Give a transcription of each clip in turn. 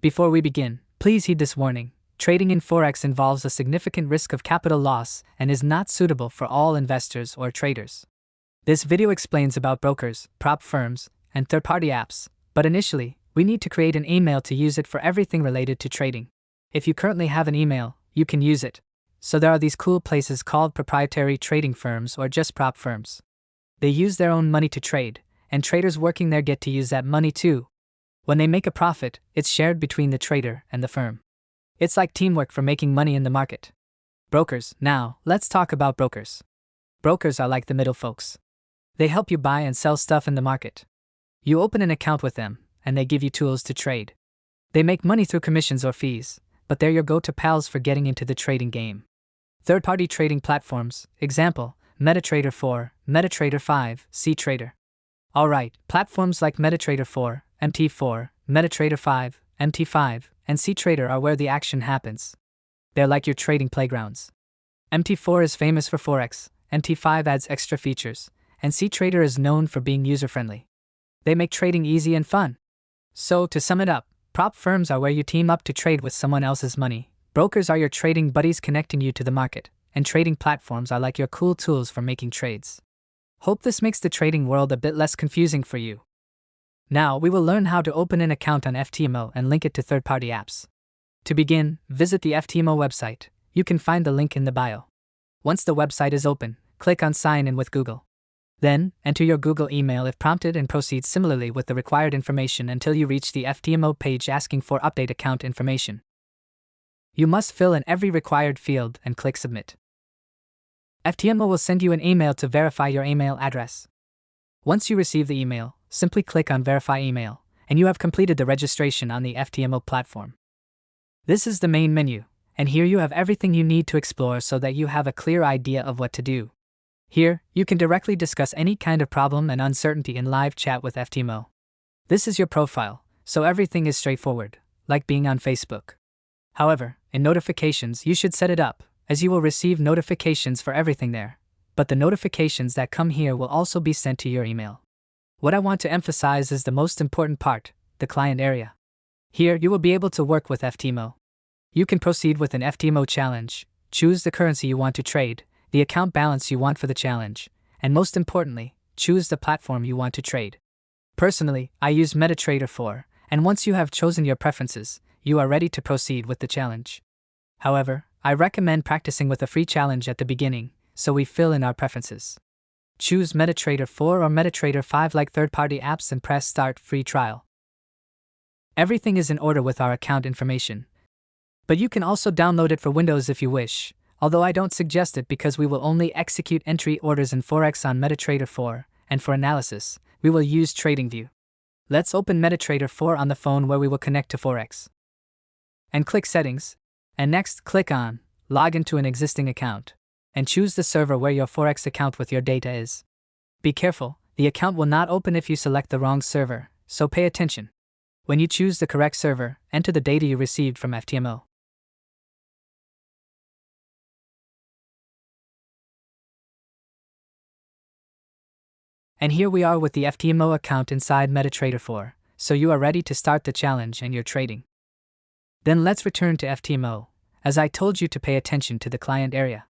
Before we begin, please heed this warning. Trading in Forex involves a significant risk of capital loss and is not suitable for all investors or traders. This video explains about brokers, prop firms, and third-party apps, but initially, we need to create an email to use it for everything related to trading. If you currently have an email, you can use it. So there are these cool places called proprietary trading firms or just prop firms. They use their own money to trade, and traders working there get to use that money too. When they make a profit, it's shared between the trader and the firm. It's like teamwork for making money in the market. Brokers. Now, let's talk about brokers. Brokers are like the middle folks. They help you buy and sell stuff in the market. You open an account with them, and they give you tools to trade. They make money through commissions or fees, but they're your go-to pals for getting into the trading game. Third-party trading platforms, example, MetaTrader 4, MetaTrader 5, cTrader. Alright, platforms like MetaTrader 4, MT4, MetaTrader 5, MT5, and cTrader are where the action happens. They're like your trading playgrounds. MT4 is famous for Forex, MT5 adds extra features, and cTrader is known for being user-friendly. They make trading easy and fun. So, to sum it up, prop firms are where you team up to trade with someone else's money, brokers are your trading buddies connecting you to the market, and trading platforms are like your cool tools for making trades. Hope this makes the trading world a bit less confusing for you. Now, we will learn how to open an account on FTMO and link it to third-party apps. To begin, visit the FTMO website. You can find the link in the bio. Once the website is open, click on Sign In with Google. Then, enter your Google email if prompted and proceed similarly with the required information until you reach the FTMO page asking for Update Account Information. You must fill in every required field and click Submit. FTMO will send you an email to verify your email address. Once you receive the email, simply click on Verify Email, and you have completed the registration on the FTMO platform. This is the main menu, and here you have everything you need to explore so that you have a clear idea of what to do. Here, you can directly discuss any kind of problem and uncertainty in live chat with FTMO. This is your profile, so everything is straightforward, like being on Facebook. However, in notifications you should set it up, as you will receive notifications for everything there, but the notifications that come here will also be sent to your email. What I want to emphasize is the most important part, the client area. Here you will be able to work with FTMO. You can proceed with an FTMO challenge, choose the currency you want to trade, the account balance you want for the challenge, and most importantly, choose the platform you want to trade. Personally, I use MetaTrader 4, and once you have chosen your preferences, you are ready to proceed with the challenge. However, I recommend practicing with a free challenge at the beginning, so we fill in our preferences. Choose MetaTrader 4 or MetaTrader 5 like third-party apps and press Start Free Trial. Everything is in order with our account information. But you can also download it for Windows if you wish, although I don't suggest it because we will only execute entry orders in Forex on MetaTrader 4, and for analysis, we will use TradingView. Let's open MetaTrader 4 on the phone where we will connect to Forex. And click Settings, and next click on Log into an existing account, and choose the server where your Forex account with your data is. Be careful, the account will not open if you select the wrong server, so pay attention. When you choose the correct server, enter the data you received from FTMO. And here we are with the FTMO account inside MetaTrader 4, so you are ready to start the challenge and your trading. Then let's return to FTMO, as I told you to pay attention to the client area.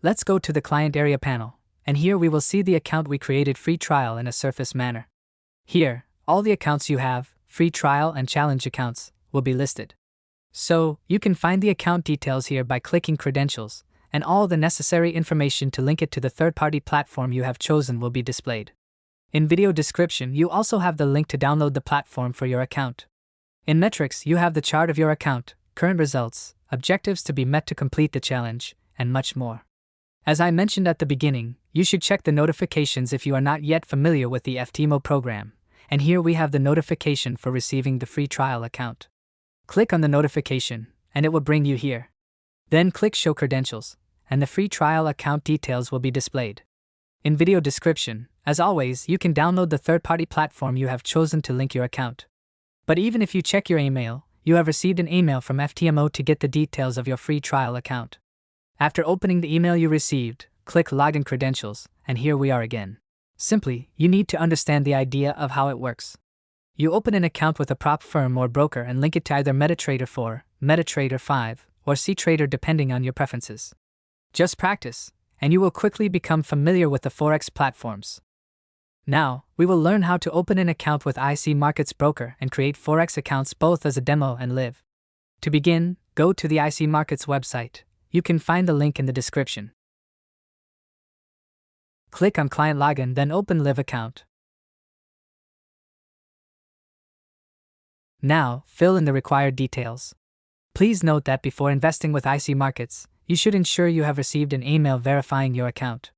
Let's go to the client area panel, and here we will see the account we created free trial in a surface manner. Here, all the accounts you have, free trial and challenge accounts, will be listed. So, you can find the account details here by clicking Credentials, and all the necessary information to link it to the third-party platform you have chosen will be displayed. In video description, you also have the link to download the platform for your account. In MetriX, you have the chart of your account, current results, objectives to be met to complete the challenge, and much more. As I mentioned at the beginning, you should check the notifications if you are not yet familiar with the FTMO program, and here we have the notification for receiving the free trial account. Click on the notification, and it will bring you here. Then click Show Credentials, and the free trial account details will be displayed. In video description, as always, you can download the third-party platform you have chosen to link your account. But even if you check your email, you have received an email from FTMO to get the details of your free trial account. After opening the email you received, click Login Credentials, and here we are again. Simply, you need to understand the idea of how it works. you open an account with a prop firm or broker and link it to either MetaTrader 4, MetaTrader 5, or cTrader depending on your preferences. Just practice, and you will quickly become familiar with the Forex platforms. Now, we will learn how to open an account with IC Markets Broker and create Forex accounts both as a demo and live. To begin, go to the IC Markets website. You can find the link in the description. Click on Client Login, then open Live Account. Now, fill in the required details. Please note that before investing with IC Markets, you should ensure you have received an email verifying your account.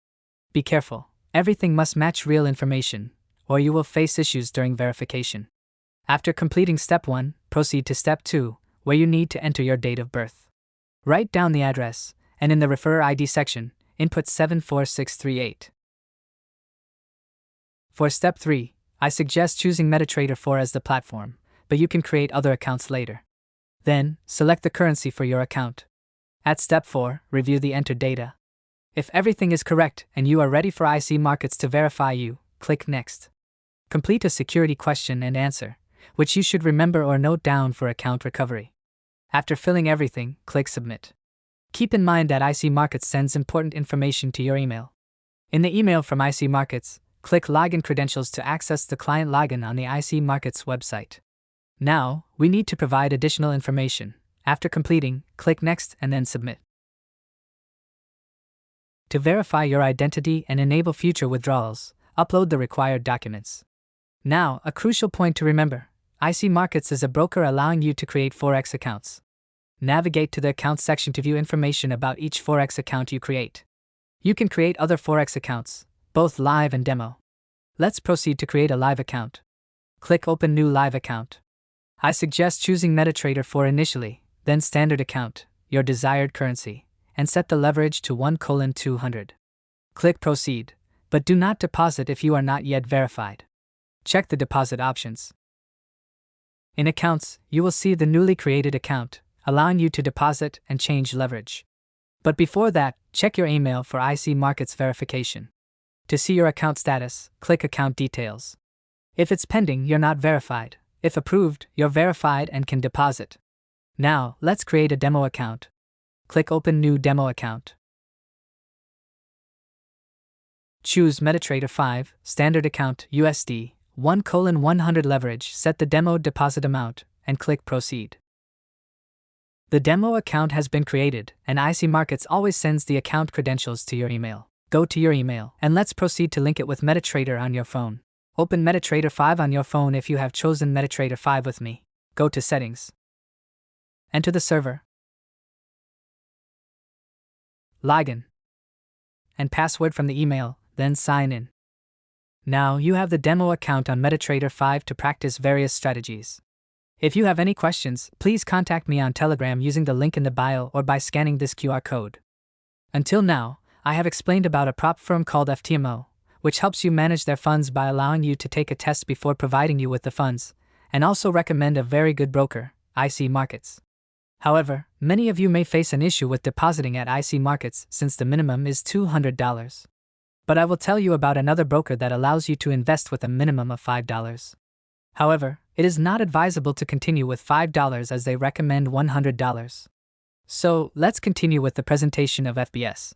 Be careful, everything must match real information, or you will face issues during verification. After completing Step 1, proceed to Step 2, where you need to enter your date of birth. Write down the address, and in the Referrer ID section, input 74638. For Step 3, I suggest choosing MetaTrader 4 as the platform, but you can create other accounts later. Then, select the currency for your account. At Step 4, review the entered data. If everything is correct and you are ready for IC Markets to verify you, click Next. Complete a security question and answer, which you should remember or note down for account recovery. After filling everything, click Submit. Keep in mind that IC Markets sends important information to your email. In the email from IC Markets, click Login Credentials to access the client login on the IC Markets website. Now, we need to provide additional information. After completing, click Next and then Submit. To verify your identity and enable future withdrawals, upload the required documents. Now, a crucial point to remember: IC Markets is a broker allowing you to create Forex accounts. Navigate to the Accounts section to view information about each Forex account you create. You can create other Forex accounts, both live and demo. Let's proceed to create a live account. Click Open New Live Account. I suggest choosing MetaTrader 4 initially, then Standard Account, your desired currency, and set the leverage to 1:200. Click Proceed, but do not deposit if you are not yet verified. Check the deposit options. In Accounts, you will see the newly created account, allowing you to deposit and change leverage. But before that, check your email for IC Markets verification. To see your account status, click Account Details. If it's pending, you're not verified. If approved, you're verified and can deposit. Now, let's create a demo account. Click Open New Demo Account. Choose MetaTrader 5, Standard Account, USD, 1:100 leverage, set the demo deposit amount, and click Proceed. The demo account has been created, and IC Markets always sends the account credentials to your email. Go to your email, and let's proceed to link it with MetaTrader on your phone. Open MetaTrader 5 on your phone if you have chosen MetaTrader 5 with me. Go to Settings. Enter the server, login, and password from the email, then sign in. Now you have the demo account on MetaTrader 5 to practice various strategies. If you have any questions, please contact me on Telegram using the link in the bio or by scanning this QR code. Until now, I have explained about a prop firm called FTMO, which helps you manage their funds by allowing you to take a test before providing you with the funds, and also recommend a very good broker, IC Markets. However, many of you may face an issue with depositing at IC Markets since the minimum is $200. But I will tell you about another broker that allows you to invest with a minimum of $5. However, it is not advisable to continue with $5 as they recommend $100. So, let's continue with the presentation of FBS.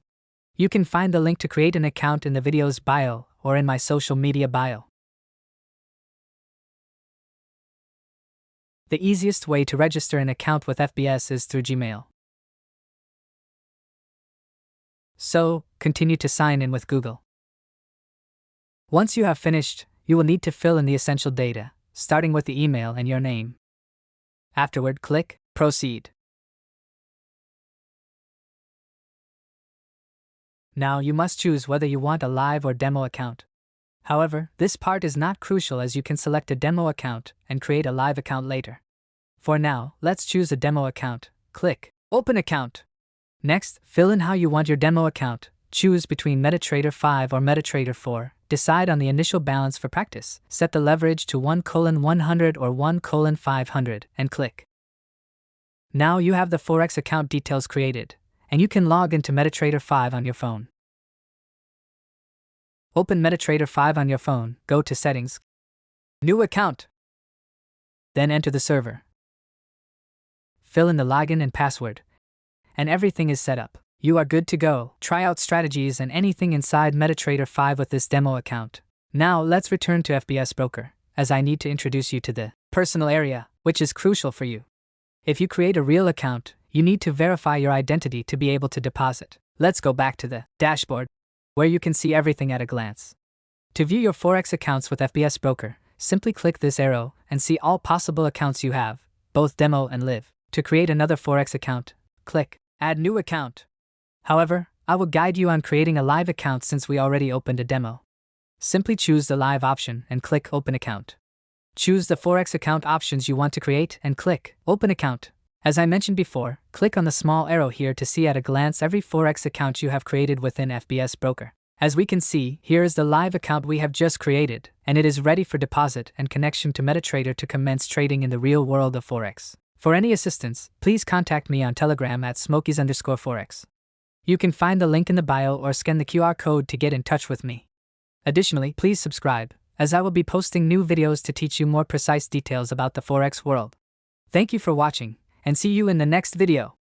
You can find the link to create an account in the video's bio or in my social media bio. The easiest way to register an account with FBS is through Gmail. So, continue to sign in with Google. Once you have finished, you will need to fill in the essential data, starting with the email and your name. Afterward, click Proceed. Now you must choose whether you want a live or demo account. However, this part is not crucial as you can select a demo account and create a live account later. For now, let's choose a demo account. Click Open Account. Next, fill in how you want your demo account. Choose between MetaTrader 5 or MetaTrader 4. Decide on the initial balance for practice. Set the leverage to 1:100 or 1:500 and click. Now you have the Forex account details created, and you can log into MetaTrader 5 on your phone. Open MetaTrader 5 on your phone, go to Settings, New Account. Then enter the server. Fill in the login and password. And everything is set up. You are good to go. Try out strategies and anything inside MetaTrader 5 with this demo account. Now let's return to FBS Broker, as I need to introduce you to the personal area, which is crucial for you. If you create a real account, you need to verify your identity to be able to deposit. Let's go back to the dashboard, where you can see everything at a glance. To view your Forex accounts with FBS Broker, simply click this arrow and see all possible accounts you have, both demo and live. To create another Forex account, click Add New Account. However, I will guide you on creating a live account since we already opened a demo. Simply choose the live option and click Open Account. Choose the Forex account options you want to create and click Open Account. As I mentioned before, click on the small arrow here to see at a glance every Forex account you have created within FBS Broker. As we can see, here is the live account we have just created, and it is ready for deposit and connection to MetaTrader to commence trading in the real world of Forex. For any assistance, please contact me on Telegram at Smokeys_Forex. You can find the link in the bio or scan the QR code to get in touch with me. Additionally, please subscribe, as I will be posting new videos to teach you more precise details about the Forex world. Thank you for watching, and see you in the next video.